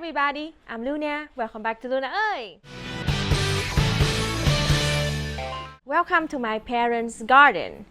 everybody, I'm Luna. Welcome back to Luna ơi. Welcome to my parents' garden.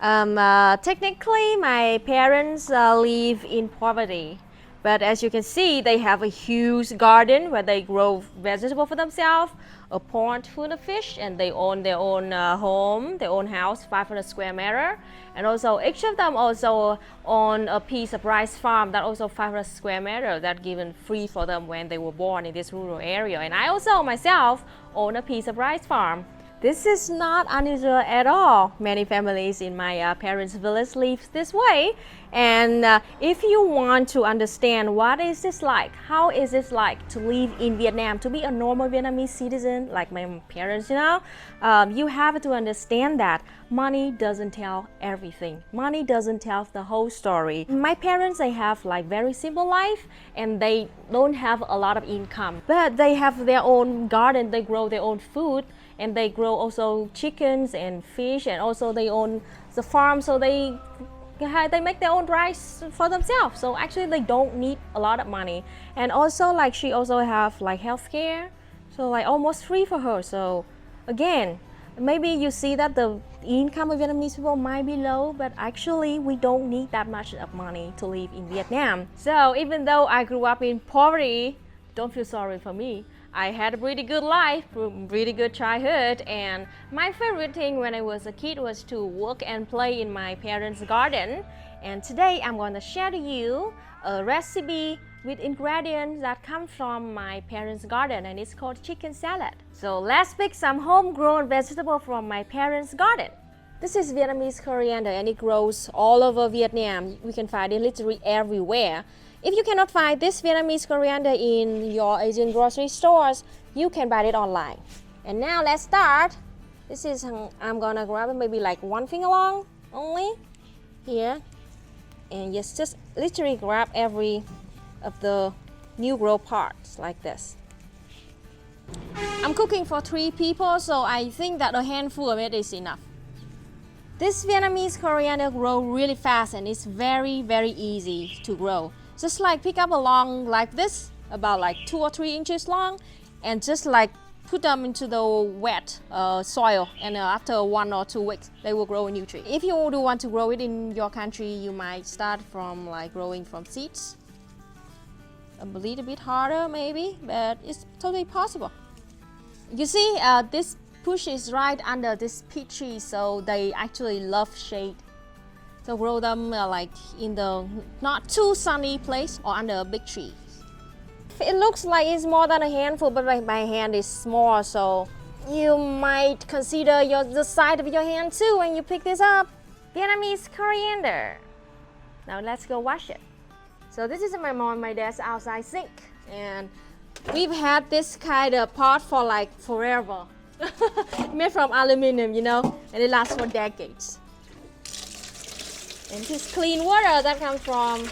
Technically, my parents live in poverty. But as you can see, they have a huge garden where they grow vegetables for themselves, a pond full of fish, and they own their own home, their own house, 500 square meter. And also each of them also own a piece of rice farm that also 500 square meter that given free for them when they were born in this rural area. And I also myself own a piece of rice farm. This is not unusual at all. Many families in my parents' village live this way. And if you want to understand what is this like, how is this like to live in Vietnam, to be a normal Vietnamese citizen like my parents, you have to understand that money doesn't tell everything. Money doesn't tell the whole story. My parents, they have like very simple life and they don't have a lot of income. But they have their own garden, they grow their own food. And they grow also chickens and fish, and also they own the farm, so they make their own rice for themselves. So actually they don't need a lot of money. And also like she also have like healthcare, so like almost free for her. So again, maybe you see that the income of Vietnamese people might be low, but actually we don't need that much of money to live in Vietnam. So even though I grew up in poverty, don't feel sorry for me. I had a pretty good life, really good childhood, and my favorite thing when I was a kid was to work and play in my parents' garden. And today I'm going to share to you a recipe with ingredients that come from my parents' garden, and it's called chicken salad. So let's pick some homegrown vegetable from my parents' garden. This is Vietnamese coriander and it grows all over Vietnam. We can find it literally everywhere. If you cannot find this Vietnamese coriander in your Asian grocery stores, you can buy it online. And now let's start. This is, I'm gonna grab it maybe like one finger long only here. And just literally grab every of the new grow parts like this. I'm cooking for 3 people, so I think that a handful of it is enough. This Vietnamese coriander grows really fast and it's very, very easy to grow. Just like pick up a long like this, about like 2 or 3 inches long, and just like put them into the wet soil, and after 1 or 2 weeks they will grow a new tree. If you do want to grow it in your country, you might start from like growing from seeds. A little bit harder maybe, but it's totally possible. You see, this bush is right under this peach tree, so they actually love shade. So grow them like in the not too sunny place or under a big tree. It looks like it's more than a handful, but my hand is small, so you might consider the size of your hand too when you pick this up. Vietnamese coriander. Now let's go wash it. So this is my mom and my dad's outside sink, and we've had this kind of pot for like forever. Made from aluminum, and it lasts for decades. And this clean water that comes from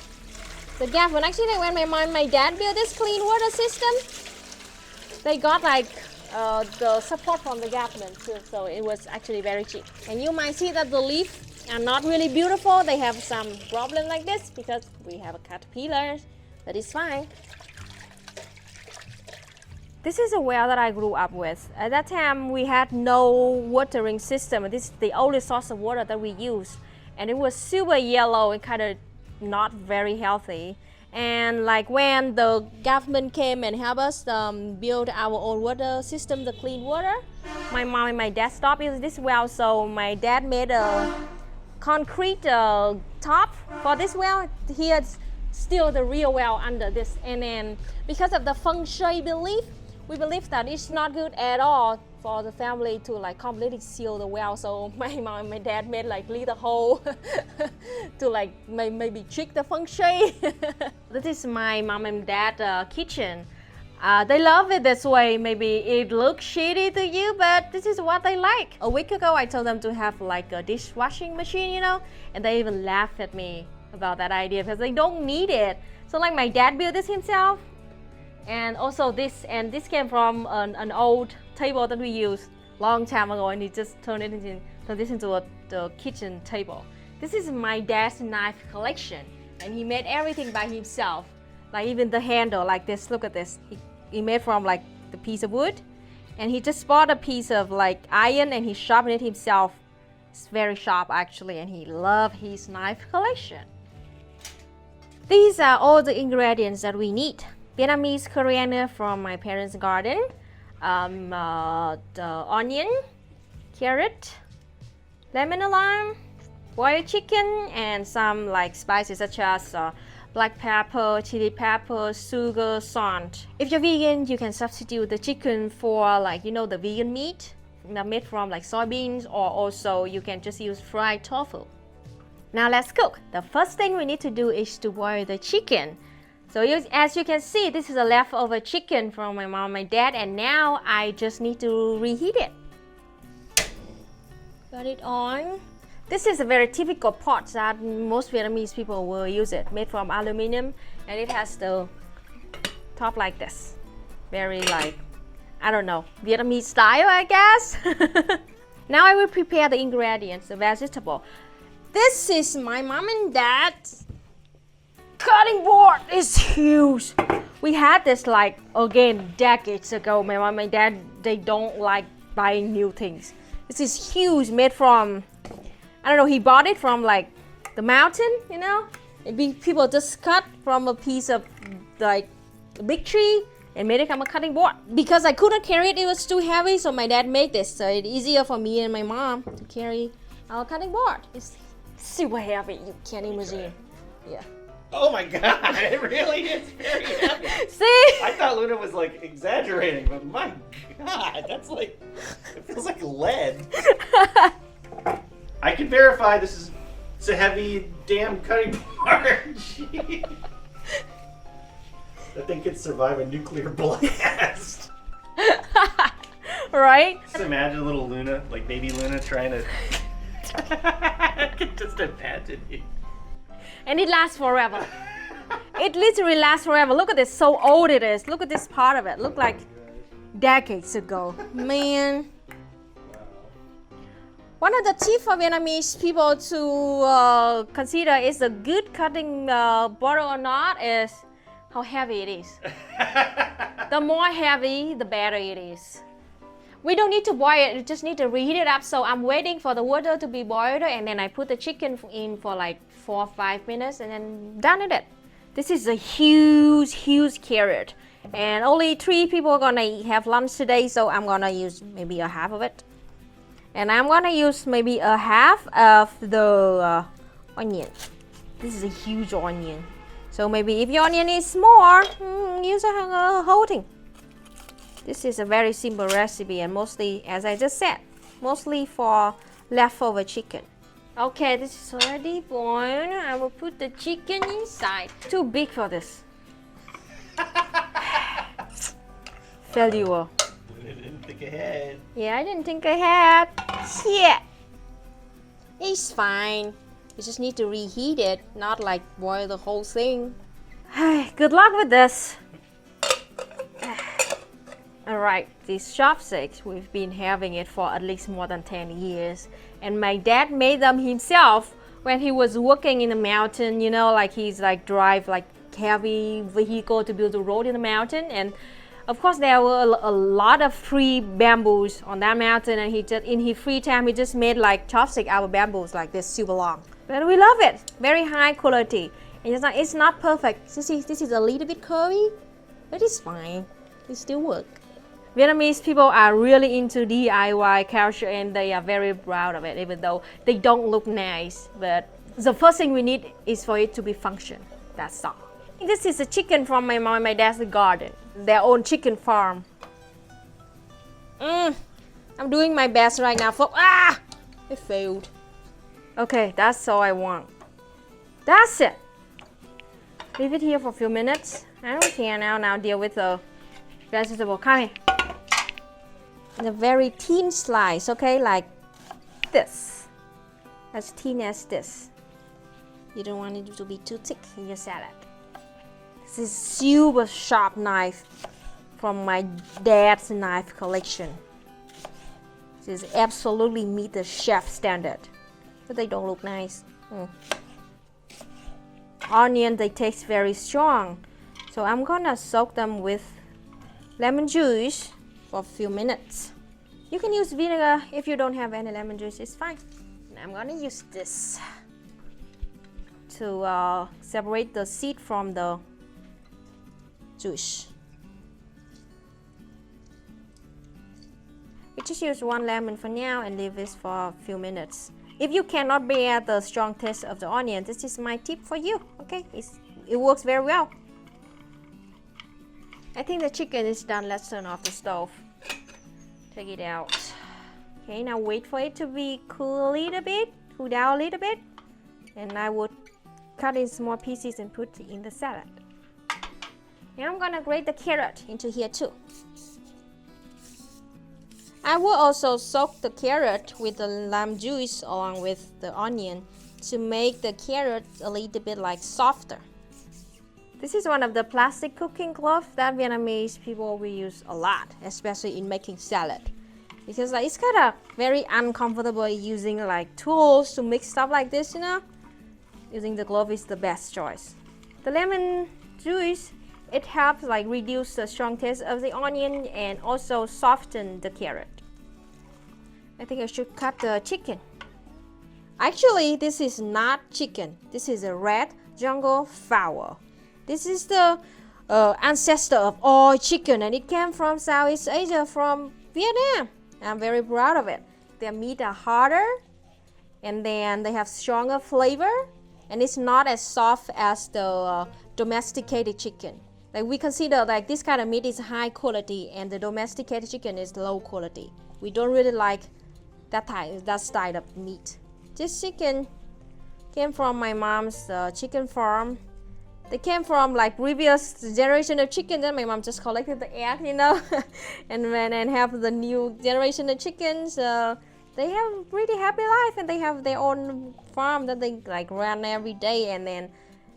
the government. Actually, when my mom and my dad built this clean water system, they got like the support from the government too, so it was actually very cheap. And you might see that the leaves are not really beautiful. They have some problem like this because we have a caterpillar, but it's fine. This is a well that I grew up with. At that time, we had no watering system. This is the only source of water that we use. And it was super yellow and kind of not very healthy. And like when the government came and helped us build our own water system, the clean water, my mom and my dad stopped using this well. So my dad made a concrete top for this well. Here's still the real well under this. And then because of the feng shui belief, we believe that it's not good at all for the family to like completely seal the well. So my mom and my dad made like little hole to like maybe trick the feng shui. This is my mom and dad kitchen. They love it this way. Maybe it looks shitty to you, but this is what they like. A week ago, I told them to have like a dishwashing machine, and they even laughed at me about that idea because they don't need it. So like my dad built this himself. And also this came from an old table that we used long time ago, and he just turned this into the kitchen table. This is my dad's knife collection, and he made everything by himself. Like even the handle, like this. Look at this. He made from like the piece of wood, and he just bought a piece of like iron and he sharpened it himself. It's very sharp actually, and he loved his knife collection. These are all the ingredients that we need. Vietnamese coriander from my parents' garden, the onion, carrot, lemon and lime, boiled chicken, and some like spices such as black pepper, chili pepper, sugar, salt. If you're vegan, you can substitute the chicken for like, you know, the vegan meat made from like soybeans, or also you can just use fried tofu. Now let's cook. The first thing we need to do is to boil the chicken. So as you can see, this is a leftover chicken from my mom and my dad, and now I just need to reheat it. Got it on. This is a very typical pot that most Vietnamese people will use it, made from aluminum, and it has the top like this. Very like, I don't know, Vietnamese style, I guess. Now I will prepare the ingredients, the vegetable. This is my mom and dad's cutting board. It's huge. We had this like, again, decades ago. My mom and dad, they don't like buying new things. This is huge, made from, I don't know, he bought it from like the mountain, you know? People just cut from a piece of like a big tree and made it come a cutting board. Because I couldn't carry it, it was too heavy, so my dad made this. So it's easier for me and my mom to carry our cutting board. It's super heavy, you can't imagine. Yeah. Oh my god, it really is very heavy. See? I thought Luna was like exaggerating, but my god, that's like, it feels like lead. I can verify it's a heavy damn cutting board. Jeez. That thing could survive a nuclear blast. Right? Just imagine little Luna, like baby Luna trying to... I can just imagine it. And it lasts forever. It literally lasts forever. Look at this, so old it is. Look at this part of it. Look like decades ago. Man. One of the tips for Vietnamese people to consider is a good cutting board or not is how heavy it is. The more heavy, the better it is. We don't need to boil it, we just need to reheat it up. So I'm waiting for the water to be boiled, and then I put the chicken in for like 4 or 5 minutes and then done with it. This is a huge carrot. And only 3 people are gonna have lunch today, so I'm gonna use maybe a half of it. And I'm gonna use maybe a half of the onion. This is a huge onion. So maybe if your onion is small, use a whole thing. This is a very simple recipe, and mostly, as I just said, mostly for leftover chicken. Okay, this is already boiled. I will put the chicken inside. Too big for this. Failure. I didn't think ahead. Yeah, I didn't think ahead. Shit. It's fine. You just need to reheat it, not like boil the whole thing. Good luck with this. Alright, these chopsticks, we've been having it for at least more than 10 years. And my dad made them himself when he was working in the mountain, you know, like he's like drive like heavy vehicle to build a road in the mountain. And of course there were a lot of free bamboos on that mountain, and he just, in his free time, he just made like chopstick out of bamboos like this, super long. But we love it, very high quality. And it's not perfect. This is a little bit curvy, but it's fine, it still works. Vietnamese people are really into DIY culture, and they are very proud of it, even though they don't look nice. But the first thing we need is for it to be function. That's all. This is a chicken from my mom and my dad's garden, their own chicken farm. I'm doing my best right now, folks. It failed. Okay, that's all I want. That's it. Leave it here for a few minutes. I don't care now. Now deal with the vegetable. Come here. In a very thin slice, okay, like this, as thin as this. You don't want it to be too thick in your salad. This is super sharp knife from my dad's knife collection. This is absolutely meet the chef standard, but they don't look nice. Onion, they taste very strong, So I'm gonna soak them with lemon juice for a few minutes. You can use vinegar if you don't have any lemon juice, it's fine. And I'm gonna use this to separate the seed from the juice. We just use one lemon for now and leave this for a few minutes. If you cannot bear the strong taste of the onion, this is my tip for you, okay? It works very well. I think the chicken is done. Let's turn off the stove. Take it out. Okay, now wait for it to be cool down a little bit. And I would cut in small pieces and put in the salad. Now I'm gonna grate the carrot into here too. I will also soak the carrot with the lime juice along with the onion to make the carrot a little bit like softer. This is one of the plastic cooking cloths that Vietnamese people will use a lot, especially in making salad. Because like, it's kind of very uncomfortable using like tools to mix stuff like this, you know. Using the glove is the best choice. The lemon juice, it helps like reduce the strong taste of the onion and also soften the carrot. I think I should cut the chicken. Actually, this is not chicken. This is a red jungle fowl. This is the ancestor of all chicken, and it came from Southeast Asia, from Vietnam. I'm very proud of it. Their meat are harder, and then they have stronger flavor, and it's not as soft as the domesticated chicken. Like we consider like this kind of meat is high quality, and the domesticated chicken is low quality. We don't really like that style of meat. This chicken came from my mom's chicken farm. They came from like previous generation of chicken. Then my mom just collected the egg, you know, and have the new generation of chickens. They have a pretty happy life, and they have their own farm that they like run every day, and then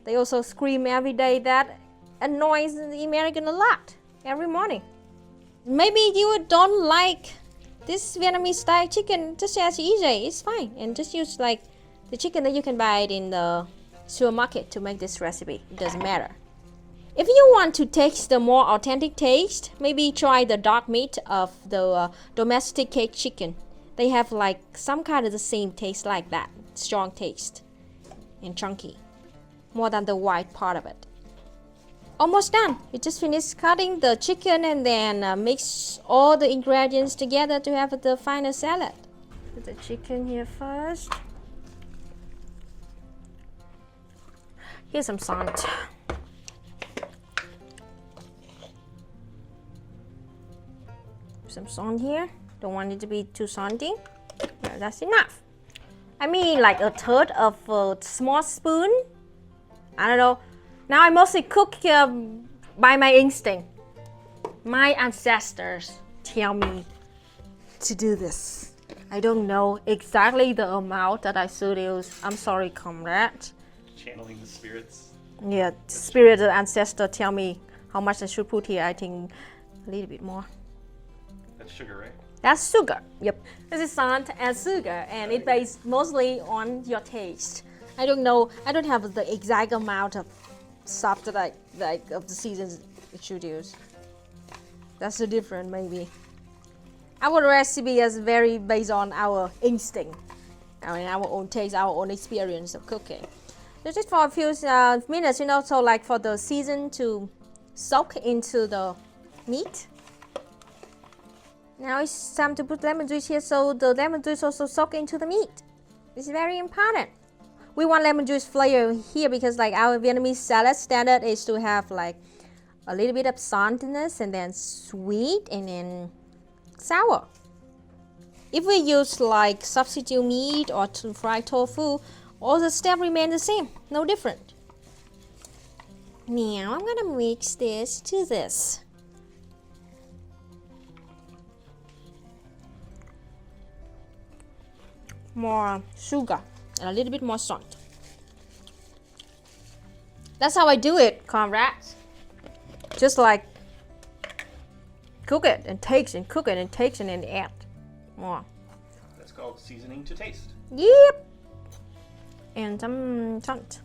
they also scream every day. That annoys the American a lot every morning. Maybe you don't like this Vietnamese style chicken, just as easy, it's fine, and just use like the chicken that you can buy it in the supermarket to make this recipe. It doesn't matter. If you want to taste the more authentic taste, maybe try the dark meat of the domesticated chicken. They have like some kind of the same taste like that, strong taste and chunky, more than the white part of it. Almost done. You just finished cutting the chicken and then mix all the ingredients together to have the final salad. Put the chicken here first. Here's some salt. Some salt here. Don't want it to be too salty. Yeah, that's enough. I mean like a third of a small spoon. I don't know. Now I mostly cook by my instinct. My ancestors tell me to do this. I don't know exactly the amount that I should use. I'm sorry, comrade. Channeling the spirits. Yeah, spirit ancestor tell me how much I should put here. I think a little bit more. That's sugar, right? That's sugar. Yep. This is salt and sugar, and it's based mostly on your taste. I don't know. I don't have the exact amount of stuff that like of the seasons it should use. That's the difference, maybe. Our recipe is very based on our instinct. I mean, our own taste, our own experience of cooking. So just for a few minutes, you know, so like for the season to soak into the meat. Now it's time to put lemon juice here, so the lemon juice also soak into the meat. This is very important. We want lemon juice flavor here because like our Vietnamese salad standard is to have like a little bit of saltiness and then sweet and then sour. If we use like substitute meat or fried tofu, all the steps remain the same, no different. Now I'm gonna mix this to this. More sugar and a little bit more salt. That's how I do it, comrades. Just like cook it and takes and cook it and takes and then add more. That's called seasoning to taste. Yep. And some salt.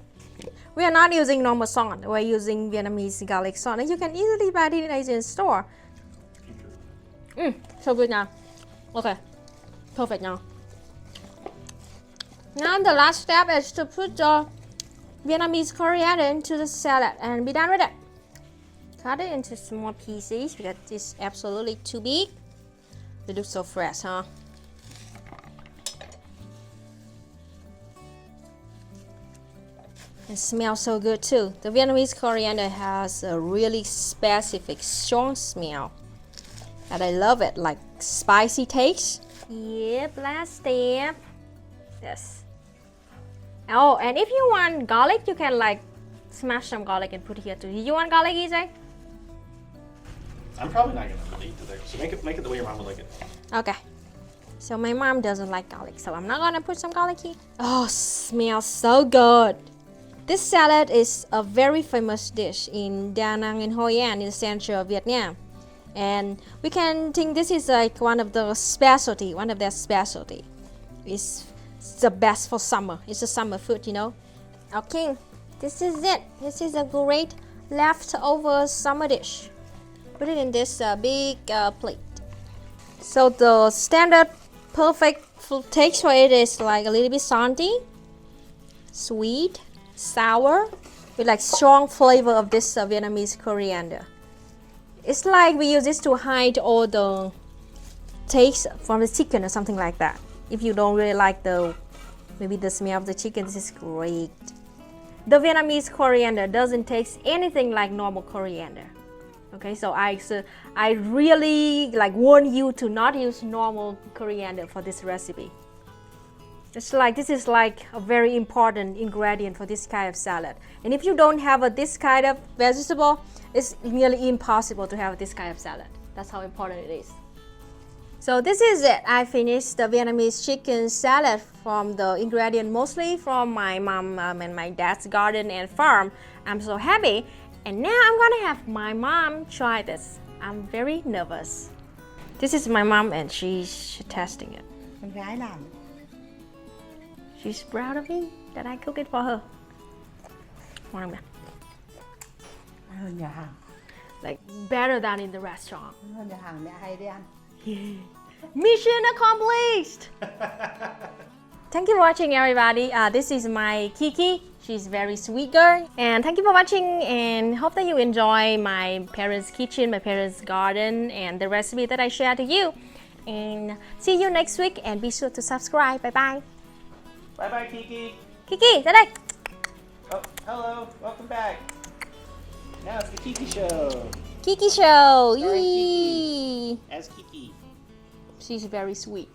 We are not using normal salt. We're using Vietnamese garlic salt, and you can easily buy it in Asian store. So good now. Okay, perfect now. Now the last step is to put the Vietnamese coriander into the salad and be done with it. Cut it into small pieces because it's absolutely too big. They look so fresh, huh? It smells so good too. The Vietnamese coriander has a really specific, strong smell. And I love it, like spicy taste. Yep, last step. Yes. Oh, and if you want garlic, you can like smash some garlic and put it here too. You want garlic, EJ? I'm probably not gonna really eat it. So make it the way your mom would like it. Okay. So my mom doesn't like garlic, so I'm not gonna put some garlic here. Oh, smells so good. This salad is a very famous dish in Da Nang and Hoi An in the central Vietnam. And we can think this is like one of their specialty. It's the best for summer. It's a summer food, you know. Okay, this is it. This is a great leftover summer dish. Put it in this big plate. So the standard perfect taste for it is like a little bit salty, sweet, sour, with like strong flavor of this Vietnamese coriander. It's like we use this to hide all the taste from the chicken or something like that. If you don't really like maybe the smell of the chicken, this is great. The Vietnamese coriander doesn't taste anything like normal coriander. Okay, so I really like warn you to not use normal coriander for this recipe. This is like a very important ingredient for this kind of salad. And if you don't have this kind of vegetable, it's nearly impossible to have this kind of salad. That's how important it is. So this is it. I finished the Vietnamese chicken salad from the ingredient mostly from my mom and my dad's garden and farm. I'm so happy. And now I'm gonna have my mom try this. I'm very nervous. This is my mom and she's testing it. Con gái làm. She's proud of me that I cook it for her. Ngon nè. Hơn nhà hàng. Like better than in the restaurant. Hơn nhà hàng mẹ hay đi ăn. Yeah. Mission accomplished! Thank you for watching, everybody. This is my Kiki. She's a very sweet girl. And thank you for watching and hope that you enjoy my parents' kitchen, my parents' garden, and the recipe that I share to you. And see you next week and be sure to subscribe. Bye bye. Bye bye, Kiki. Kiki, ra đây. Oh, hello. Welcome back. Now it's the Kiki Show. Kiki Show. Starring Yee. Kiki as Kiki. She's very sweet.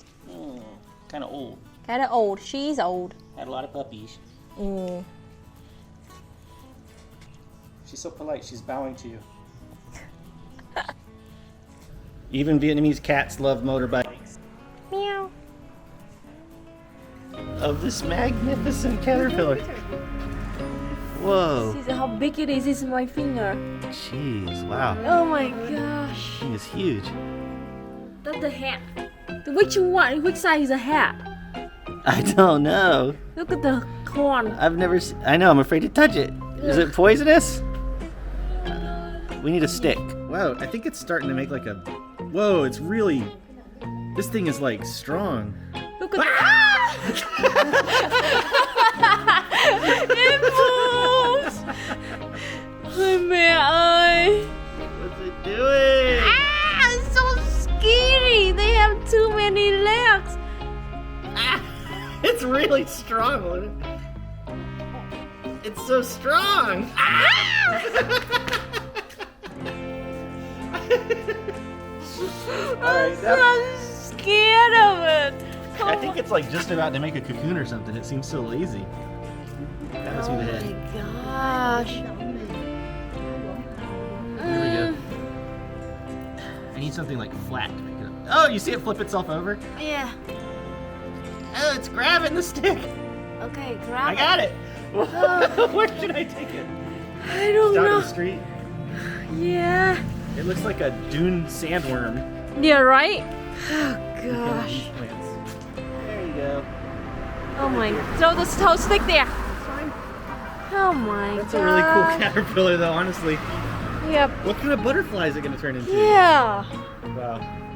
Kind of old. Kind of old. She's old. Had a lot of puppies. Mm. She's so polite. She's bowing to you. Even Vietnamese cats love motorbikes. Meow. Of this magnificent caterpillar. Whoa. See how big it is. It's my finger. Jeez, wow. Oh my gosh. Thing is huge. That's the hat. Which one? Which side is the hat? I don't know. Look at the corn. I've never I know, I'm afraid to touch it. Is it poisonous? We need a stick. Wow, I think it's starting to make like a... Whoa, it's really... This thing is like strong. Look at that. It moves. Ôi mẹ ơi. What's it doing? It's so scary. They have too many legs. It's really strong. It's so strong. I'm so scared of it. I think it's like just about to make a cocoon or something. It seems so lazy. That must be the head. Oh my gosh. There we go. I need something like flat to pick it up. Oh, you see it flip itself over? Yeah. Oh, it's grabbing the stick. Okay, grab I it. got it. Where should I take it? I don't Down know. the street. Yeah. It looks like a dune sandworm. Yeah, right? Oh gosh. There you go. Oh my. Throw the whole stick there. Oh my god. That's a really cool caterpillar, though, honestly. Yep. What kind of butterfly is it going to turn into? Yeah. Wow.